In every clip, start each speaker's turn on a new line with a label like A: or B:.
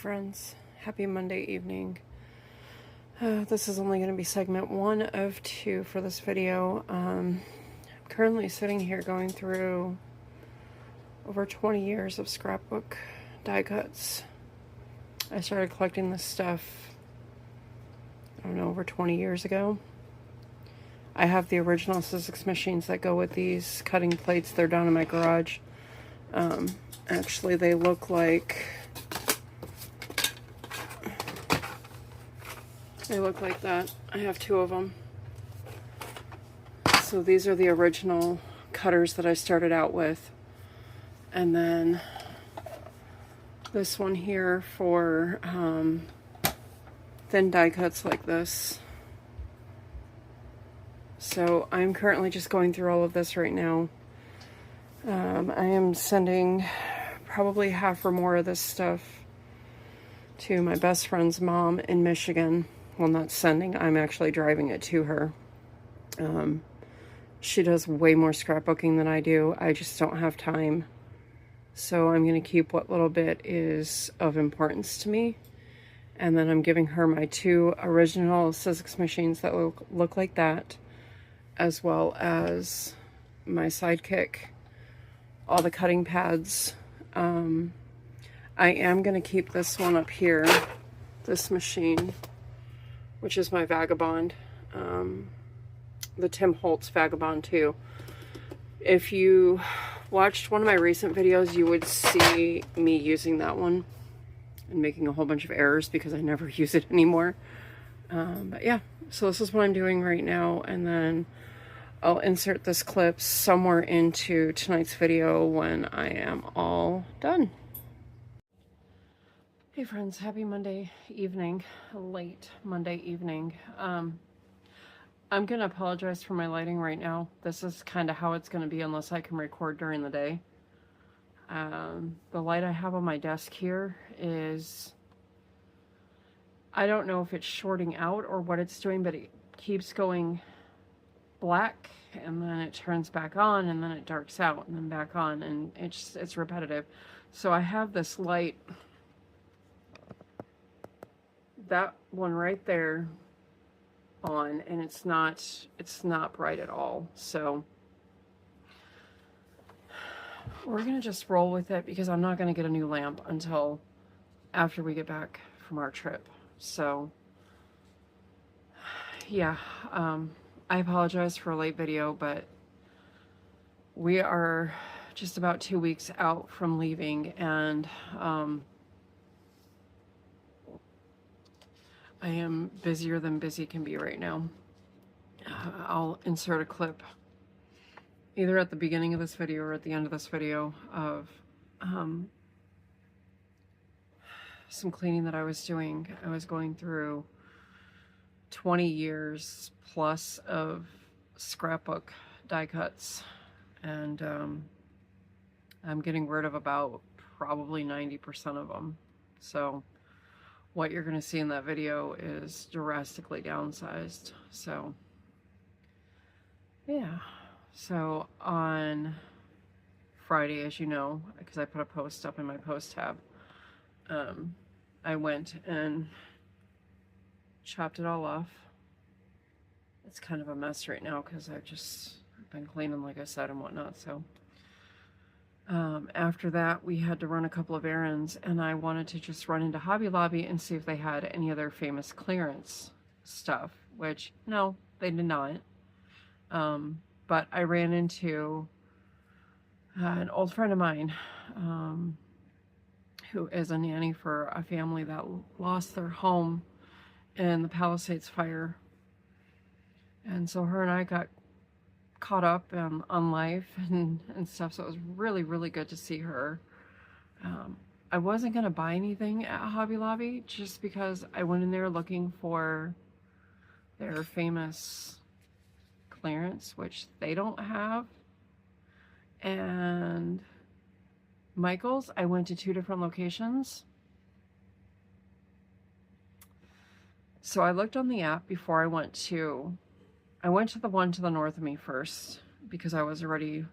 A: friends, happy Monday evening. This is only going to be segment 1 of 2 for this video. I'm currently sitting here going through over 20 years of scrapbook die cuts. I started collecting this stuff, I don't know, over 20 years ago. I have the original scissors machines that go with these cutting plates. They're down in my garage. Actually, they look like that. I have 2 of them. So these are the original cutters that I started out with. And then this one here for thin die cuts like this. So I'm currently just going through all of this right now. I am sending probably half or more of this stuff to my best friend's mom in Michigan. Well, not sending, I'm actually driving it to her. She does way more scrapbooking than I do. I just don't have time. So I'm going to keep what little bit is of importance to me. And then I'm giving her my 2 original scissors machines that look like that, as well as my sidekick, all the cutting pads. I am going to keep this one up here, this machine, which is my Vagabond, the Tim Holtz Vagabond 2. If you watched one of my recent videos, you would see me using that one and making a whole bunch of errors because I never use it anymore. But yeah, so this is what I'm doing right now, and then I'll insert this clip somewhere into tonight's video when I am all done. Hey friends, happy Monday evening, late Monday evening. I'm gonna apologize for my lighting right now. This is kind of how it's gonna be unless I can record during the day. The light I have on my desk here is, I don't know if it's shorting out or what it's doing, but it keeps going black and then it turns back on and then it darks out and then back on, and it's repetitive. So I have this light, that one right there, on, and it's not bright at all. So we're gonna just roll with it because I'm not gonna get a new lamp until after we get back from our trip. So yeah, I apologize for a late video, but we are just about 2 weeks out from leaving, and I am busier than busy can be right now. I'll insert a clip either at the beginning of this video or at the end of this video of some cleaning that I was doing. I was going through 20 years plus of scrapbook die cuts, and I'm getting rid of about probably 90% of them. So what you're going to see in that video is drastically downsized. So yeah, so on Friday, as you know, because I put a post up in my post tab, I went and chopped it all off. It's kind of a mess right now because I've just been cleaning, like I said, and whatnot. So after that, we had to run a couple of errands, and I wanted to just run into Hobby Lobby and see if they had any other famous clearance stuff, which no, they did not. But I ran into an old friend of mine who is a nanny for a family that lost their home in the Palisades fire. And so her and I got caught up on life and stuff, so it was really, really good to see her. I wasn't going to buy anything at Hobby Lobby just because I went in there looking for their famous clearance, which they don't have. And Michael's, I went to 2 different locations. So I looked on the app before I went to the one to the north of me first because I was already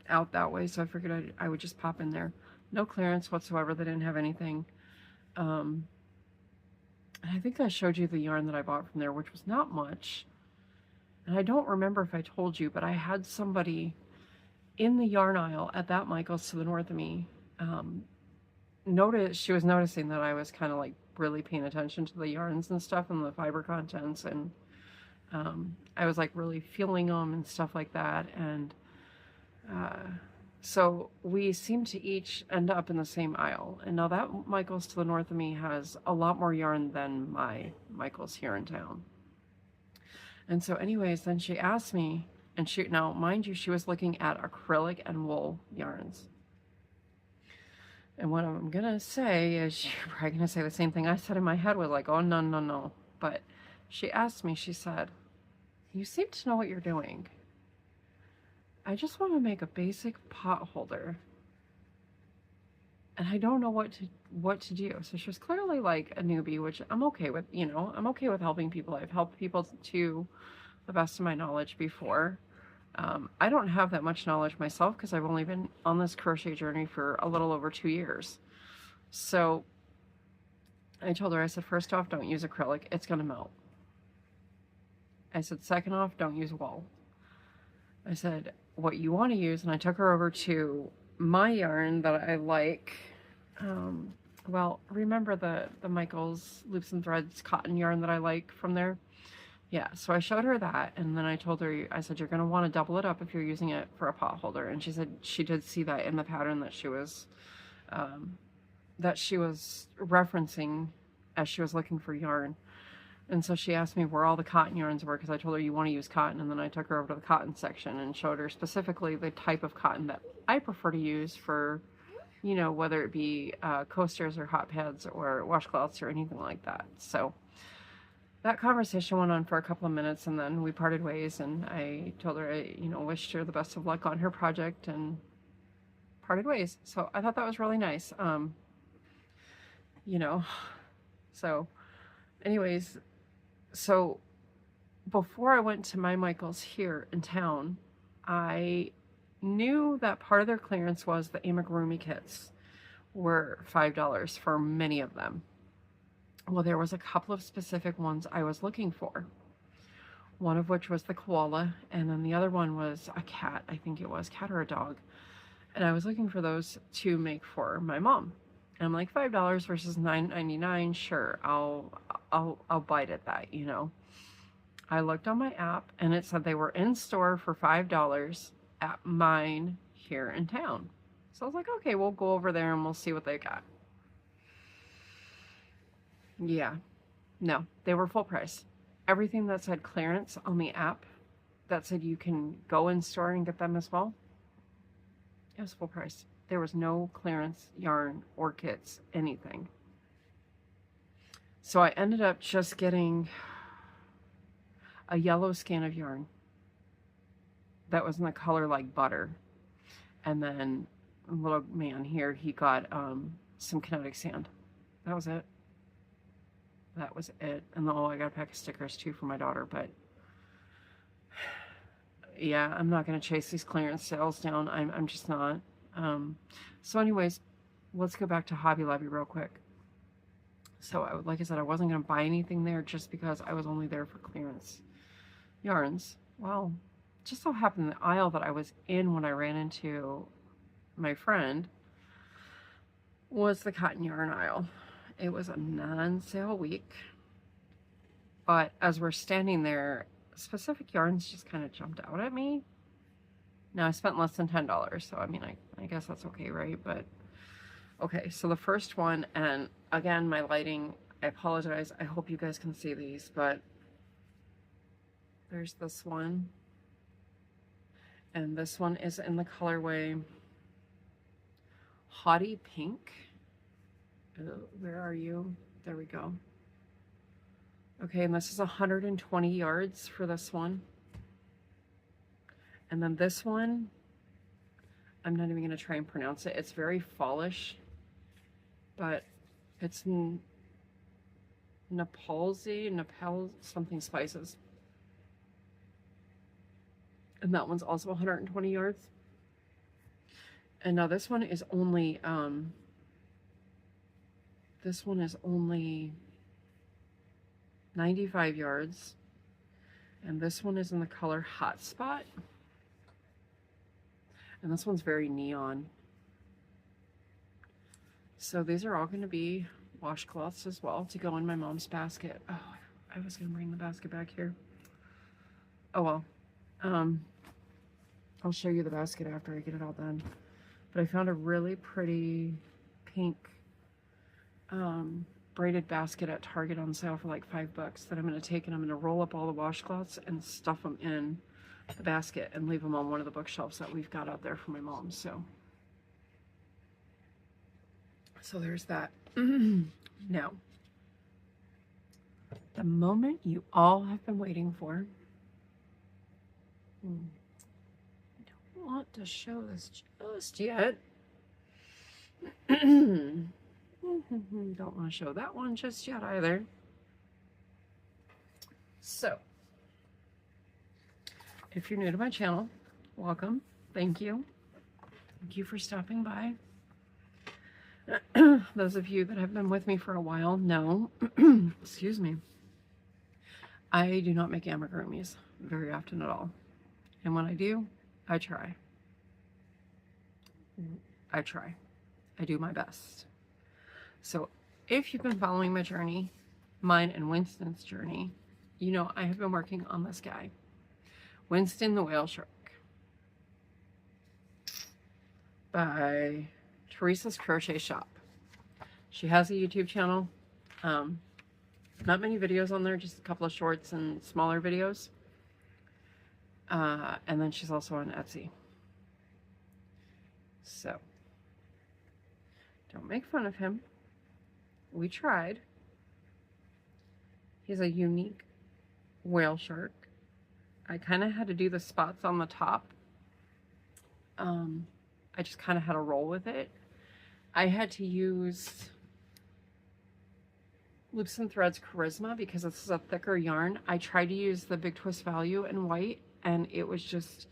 A: out that way, so I figured I would just pop in there. No clearance whatsoever. They didn't have anything. And I think I showed you the yarn that I bought from there, which was not much. And I don't remember if I told you, but I had somebody in the yarn aisle at that Michael's to the north of me she was noticing that I was kind of like really paying attention to the yarns and stuff and the fiber contents, and I was like really feeling them and stuff like that. And so we seemed to each end up in the same aisle. And now that Michael's to the north of me has a lot more yarn than my Michael's here in town. And so anyways, then she asked me, and now mind you, she was looking at acrylic and wool yarns. And what I'm gonna say is, you're probably gonna say the same thing I said in my head, was like, oh no, no, no. But she asked me, she said, you seem to know what you're doing. I just want to make a basic pot holder, and I don't know what to do. So she was clearly like a newbie, which I'm okay with. You know, I'm okay with helping people. I've helped people to the best of my knowledge before. I don't have that much knowledge myself because I've only been on this crochet journey for a little over 2 years. So I told her, I said, first off, don't use acrylic. It's going to melt. I said, second off, don't use wool. I said, what you want to use, and I took her over to my yarn that I like. Well, remember the Michael's Loops and Threads cotton yarn that I like from there? Yeah, so I showed her that, and then I told her, I said, you're going to want to double it up if you're using it for a pot holder. And she said she did see that in the pattern that she was referencing as she was looking for yarn. And so she asked me where all the cotton yarns were, because I told her you want to use cotton. And then I took her over to the cotton section and showed her specifically the type of cotton that I prefer to use for, you know, whether it be coasters or hot pads or washcloths or anything like that. So that conversation went on for a couple of minutes, and then we parted ways, and I told her I, you know, wished her the best of luck on her project, and parted ways. So I thought that was really nice. You know, so anyways, so before I went to my Michael's here in town, I knew that part of their clearance was the amigurumi kits were $5 for many of them. Well, there was a couple of specific ones I was looking for. One of which was the koala, and then the other one was a cat. I think it was cat or a dog. And I was looking for those to make for my mom. And I'm like, $5 versus $9.99. Sure, I'll bite at that, you know. I looked on my app, and it said they were in store for $5 at mine here in town. So I was like, okay, we'll go over there and we'll see what they got. Yeah, no, they were full price. Everything that said clearance on the app that said you can go in store and get them as well, it was full price. There was no clearance yarn or kits, anything. So I ended up just getting a yellow skein of yarn that was in the color like butter. And then a little man here, he got some kinetic sand. That was it. That was it. And oh, I got a pack of stickers too for my daughter, but yeah, I'm not going to chase these clearance sales down. I'm just not. So anyways, let's go back to Hobby Lobby real quick. So like I said, I wasn't going to buy anything there just because I was only there for clearance yarns. Well, just so happened the aisle that I was in when I ran into my friend was the cotton yarn aisle. It was a non-sale week, but as we're standing there, specific yarns just kind of jumped out at me. Now I spent less than $10, so I mean, I guess that's okay, right? But okay, so the first one, and again, my lighting, I apologize. I hope you guys can see these, but there's this one, and this one is in the colorway Haughty Pink. Where are you? There we go. Okay, and this is 120 yards for this one. And then this one, I'm not even going to try and pronounce it. It's very fallish, but it's Nepal something spices. And that one's also 120 yards. And now this one is only This one is only 95 yards. And this one is in the color Hotspot. And this one's very neon. So these are all going to be washcloths as well to go in my mom's basket. Oh, I was going to bring the basket back here. Oh well. I'll show you the basket after I get it all done. But I found a really pretty pink braided basket at Target on sale for like $5 that I'm going to take, and I'm going to roll up all the washcloths and stuff them in the basket and leave them on one of the bookshelves that we've got out there for my mom. So there's that. Now, the moment you all have been waiting for. I don't want to show this just yet. Don't want to show that one just yet either. So, if you're new to my channel, welcome. Thank you. Thank you for stopping by. Those of you that have been with me for a while know, excuse me, I do not make amigurumis very often at all. And when I do, I try. I do my best. So if you've been following my journey, mine and Winston's journey, you know I have been working on this guy, Winston the Whale Shark, by Theresa's Crochet Shop. She has a YouTube channel. Not many videos on there, just a couple of shorts and smaller videos. And then she's also on Etsy. So, don't make fun of him. We tried. He's a unique whale shark. I kind of had to do the spots on the top. I just kind of had to roll with it. I had to use Loops and Threads Charisma because this is a thicker yarn. I tried to use the Big Twist Value in white, and it was just,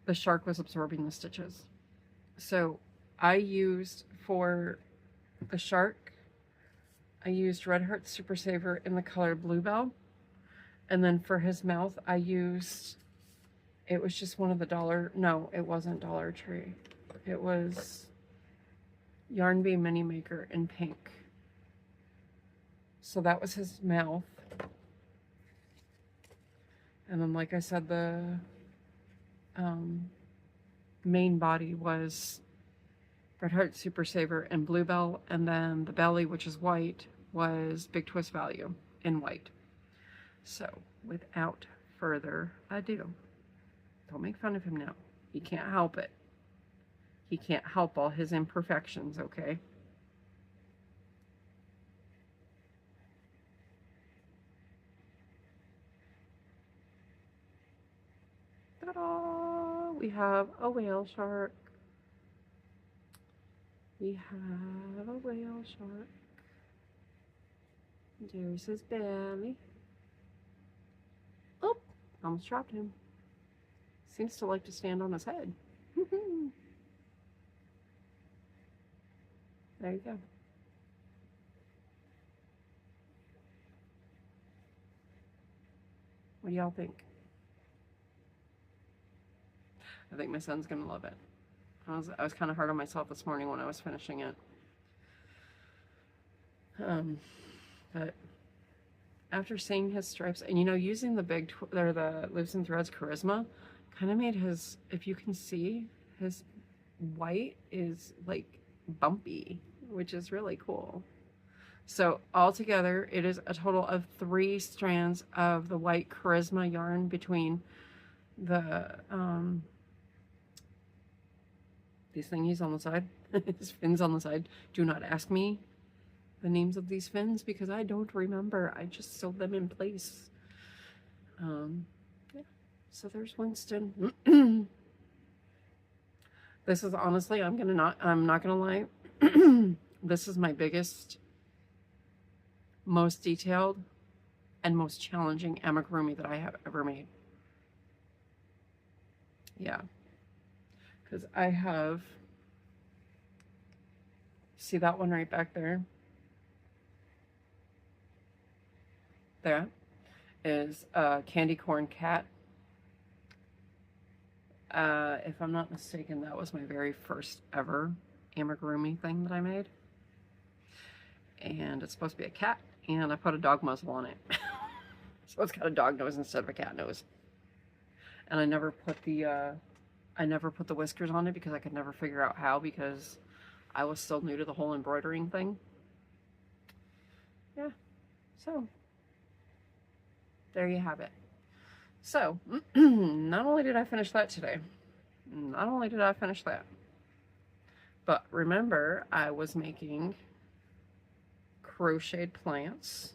A: the shark was absorbing the stitches. So I used, for the shark, I used Red Heart Super Saver in the color Bluebell. And then for his mouth, I used, it was just one of the no, it wasn't Dollar Tree. It was Yarn Bee Mini Maker in pink. So that was his mouth. And then, like I said, the main body was Red Heart Super Saver and Bluebell, and then the belly, which is white, was Big Twist Value in white. So, without further ado, don't make fun of him now. He can't help it. He can't help all his imperfections, okay? Ta-da! We have a whale shark. We have a whale shark. There's his belly. Oh, almost dropped him. Seems to like to stand on his head. There you go. What do y'all think? I think my son's gonna love it. I was kind of hard on myself this morning when I was finishing it. But after seeing his stripes, and you know, using the Loops and Threads Charisma, kind of made his, if you can see, his white is like bumpy, which is really cool. So altogether, it is a total of 3 strands of the white Charisma yarn between the these thingies on the side, his fins on the side. Do not ask me the names of these fins because I don't remember. I just sewed them in place. Yeah. So there's Winston. This is honestly, I'm not gonna lie. This is my biggest, most detailed, and most challenging amigurumi that I have ever made. Yeah. Because I have, see that one right back there? that is a candy corn cat. If I'm not mistaken, that was my very first ever amigurumi thing that I made. And it's supposed to be a cat, and I put a dog muzzle on it. So it's got a dog nose instead of a cat nose. And I never put the whiskers on it because I could never figure out how, because I was still new to the whole embroidering thing. Yeah, so there you have it. So, not only did I finish that today, but remember, I was making crocheted plants.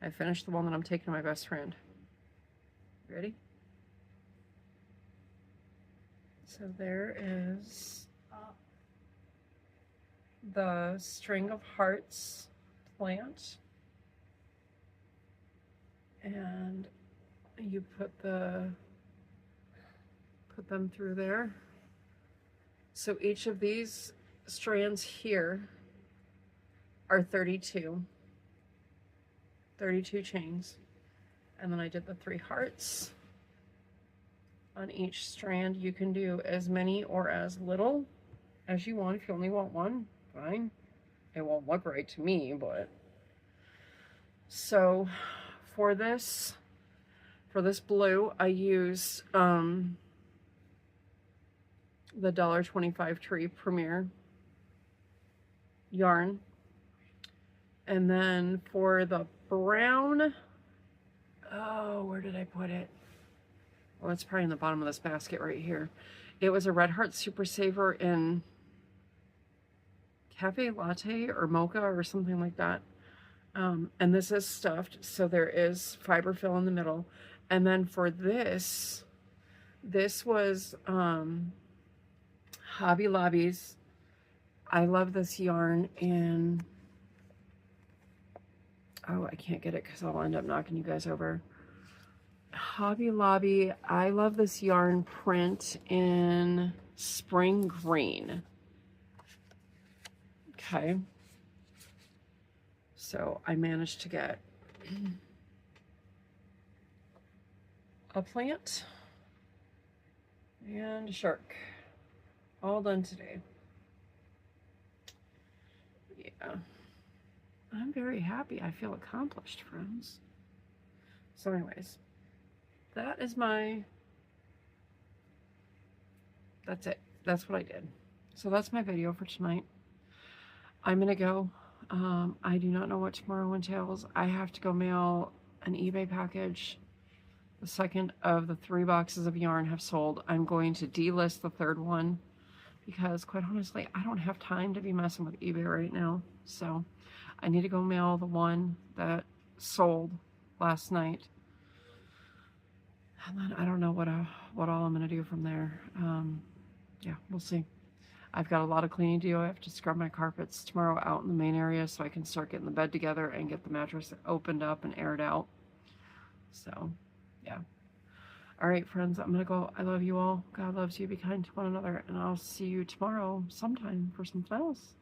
A: I finished the one that I'm taking to my best friend. Ready? So there is the string of hearts plant, and you put them through there. So each of these strands here are 32 chains, and then I did the 3 hearts on each strand. You can do as many or as little as you want. If you only want one, fine. It won't look right to me, but so for this blue, I used the $1.25 Tree Premier yarn. And then for the brown, oh, where did I put it? Well, it's probably in the bottom of this basket right here. It was a Red Heart Super Saver in Cafe Latte or Mocha or something like that. And this is stuffed, so there is fiber fill in the middle. And then for this was Hobby Lobby's. I love this yarn in, oh, I can't get it because I'll end up knocking you guys over. Hobby Lobby, I love this yarn print in Spring Green. Okay. So I managed to get a plant and a shark all done today. Yeah. I'm very happy. I feel accomplished, friends. So anyways, that's it. That's what I did. So that's my video for tonight. I'm gonna go. I do not know what tomorrow entails. I have to go mail an eBay package. The second of the 3 boxes of yarn have sold. I'm going to delist the 3rd one because, quite honestly, I don't have time to be messing with eBay right now. So I need to go mail the one that sold last night. And then I don't know what all I'm going to do from there. Yeah, we'll see. I've got a lot of cleaning to do. I have to scrub my carpets tomorrow out in the main area so I can start getting the bed together and get the mattress opened up and aired out. So, yeah. All right, friends, I'm going to go. I love you all. God loves you. Be kind to one another. And I'll see you tomorrow sometime for something else.